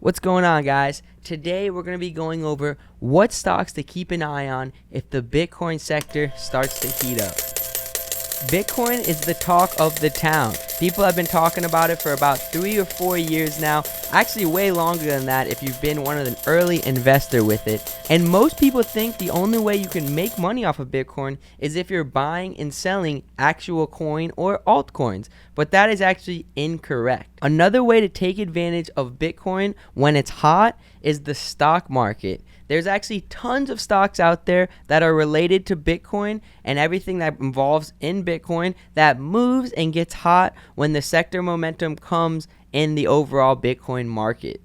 What's going on, guys? Today we're going to be going over what stocks to keep an eye on if the Bitcoin sector starts to heat up. Bitcoin is the talk of the town. People have been talking about it for about 3 or 4 years now, actually way longer than that if you've been one of the early investor with it. And most people think the only way you can make money off of Bitcoin is if you're buying and selling actual coin or altcoins, but that is actually incorrect. Another way to take advantage of Bitcoin when it's hot is the stock market. There's actually tons of stocks out there that are related to Bitcoin and everything that involves in Bitcoin that moves and gets hot when the sector momentum comes in the overall Bitcoin market.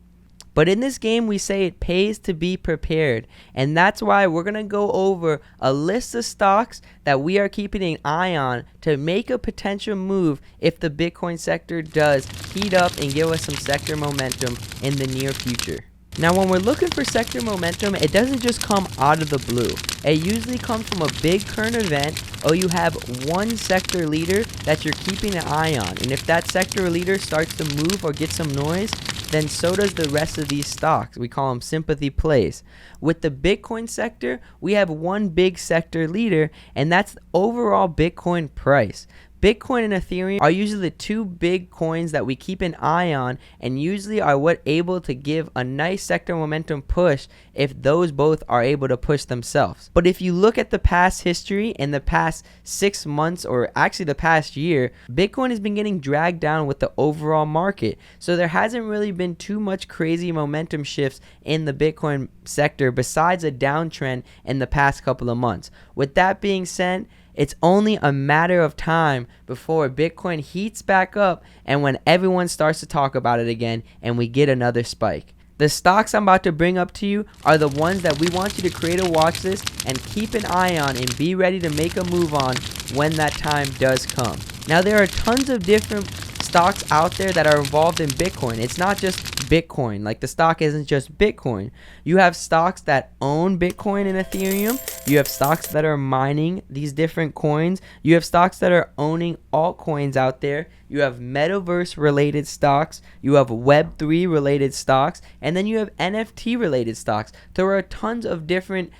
But in this game, we say it pays to be prepared. And that's why we're going to go over a list of stocks that we are keeping an eye on to make a potential move if the Bitcoin sector does heat up and give us some sector momentum in the near future. Now, when we're looking for sector momentum, it doesn't just come out of the blue. It usually comes from a big current event, or you have one sector leader that you're keeping an eye on. And if that sector leader starts to move or get some noise, then so does the rest of these stocks. We call them sympathy plays. With the Bitcoin sector, we have one big sector leader, and that's the overall Bitcoin price. Bitcoin and Ethereum are usually the two big coins that we keep an eye on and usually are what able to give a nice sector momentum push if those both are able to push themselves. But if you look at the past history in the past 6 months or actually the past year, Bitcoin has been getting dragged down with the overall market. So there hasn't really been too much crazy momentum shifts in the Bitcoin sector besides a downtrend in the past couple of months. With that being said, it's only a matter of time before Bitcoin heats back up and when everyone starts to talk about it again and we get another spike. The stocks I'm about to bring up to you are the ones that we want you to create a watch list and keep an eye on and be ready to make a move on when that time does come. Now, there are tons of different stocks out there that are involved in Bitcoin. It's not just Bitcoin. Like, the stock isn't just Bitcoin. You have stocks that own Bitcoin and Ethereum. You have stocks that are mining these different coins. You have stocks that are owning altcoins out there. You have metaverse related stocks. You have Web3 related stocks. And then you have NFT related stocks. There are tons of different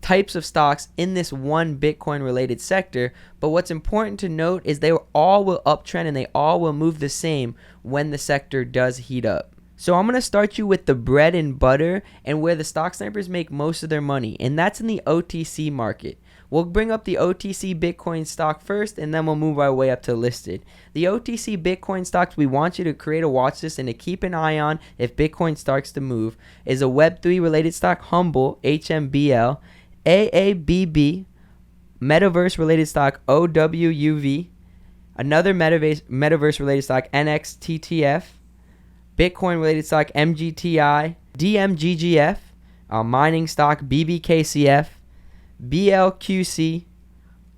types of stocks in this one Bitcoin related sector, but what's important to note is they all will uptrend and they all will move the same when the sector does heat up. So I'm going to start you with the bread and butter and where the stock snipers make most of their money, and that's in the OTC market. We'll bring up the OTC Bitcoin stock first, and then we'll move our way up to listed. The OTC Bitcoin stocks we want you to create a watch list and to keep an eye on if Bitcoin starts to move is a Web3 related stock, Humble, HMBL, AABB, metaverse related stock, OWUV, another metaverse related stock, NXTTF, Bitcoin related stock, MGTI, DMGGF, mining stock, BBKCF, BLQC,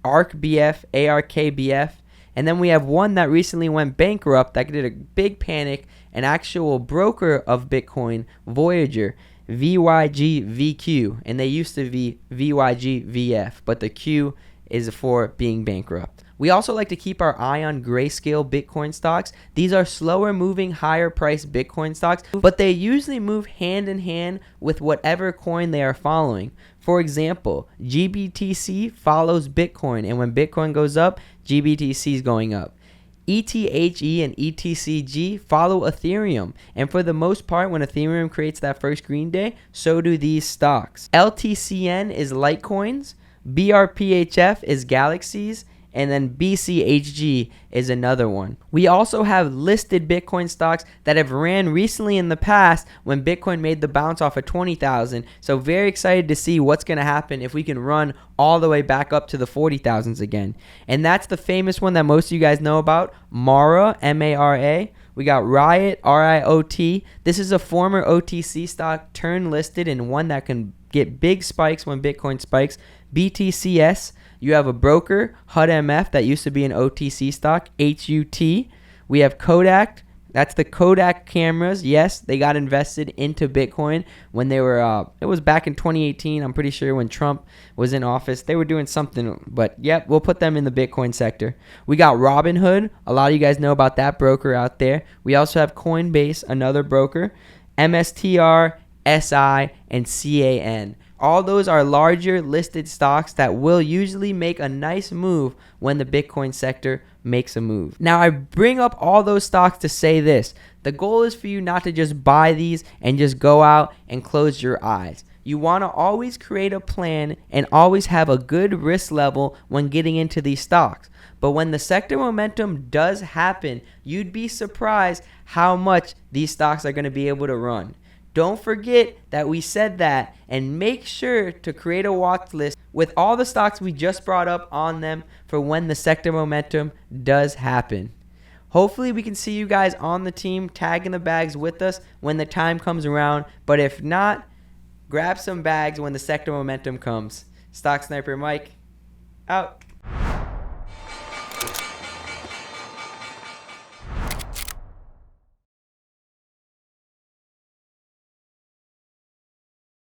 ARKBF, ARKBF, and then we have one that recently went bankrupt that did a big panic, an actual broker of Bitcoin, Voyager, VYGVQ, and they used to be VYGVF, but the Q is for being bankrupt. We also like to keep our eye on Grayscale Bitcoin stocks. These are slower moving, higher priced Bitcoin stocks, but they usually move hand in hand with whatever coin they are following. For example, GBTC follows Bitcoin, and when Bitcoin goes up, GBTC is going up. ETHE and ETCG follow Ethereum, and for the most part, when Ethereum creates that first green day, so do these stocks. LTCN is Litecoins, BRPHF is Galaxies, and then BCHG is another one. We also have listed Bitcoin stocks that have ran recently in the past when Bitcoin made the bounce off of 20,000. So very excited to see what's going to happen if we can run all the way back up to the 40,000s again. And that's the famous one that most of you guys know about, Mara, M-A-R-A. We got Riot, R-I-O-T. This is a former OTC stock turned listed and one that can get big spikes when Bitcoin spikes. BTCS. You have a broker, HUD-MF, that used to be an OTC stock, HUT. We have Kodak. That's the Kodak cameras. Yes, they got invested into Bitcoin when they were, it was back in 2018. I'm pretty sure when Trump was in office, they were doing something, but yep, we'll put them in the Bitcoin sector. We got Robinhood. A lot of you guys know about that broker out there. We also have Coinbase, another broker. MSTR, SI, and CAN. All those are larger listed stocks that will usually make a nice move when the Bitcoin sector makes a move. Now, I bring up all those stocks to say this. The goal is for you not to just buy these and just go out and close your eyes. You want to always create a plan and always have a good risk level when getting into these stocks. But when the sector momentum does happen, you'd be surprised how much these stocks are going to be able to run. Don't forget that we said that, and make sure to create a watch list with all the stocks we just brought up on them for when the sector momentum does happen. Hopefully we can see you guys on the team tagging the bags with us when the time comes around, but if not, grab some bags when the sector momentum comes. Stock Sniper Mike, out.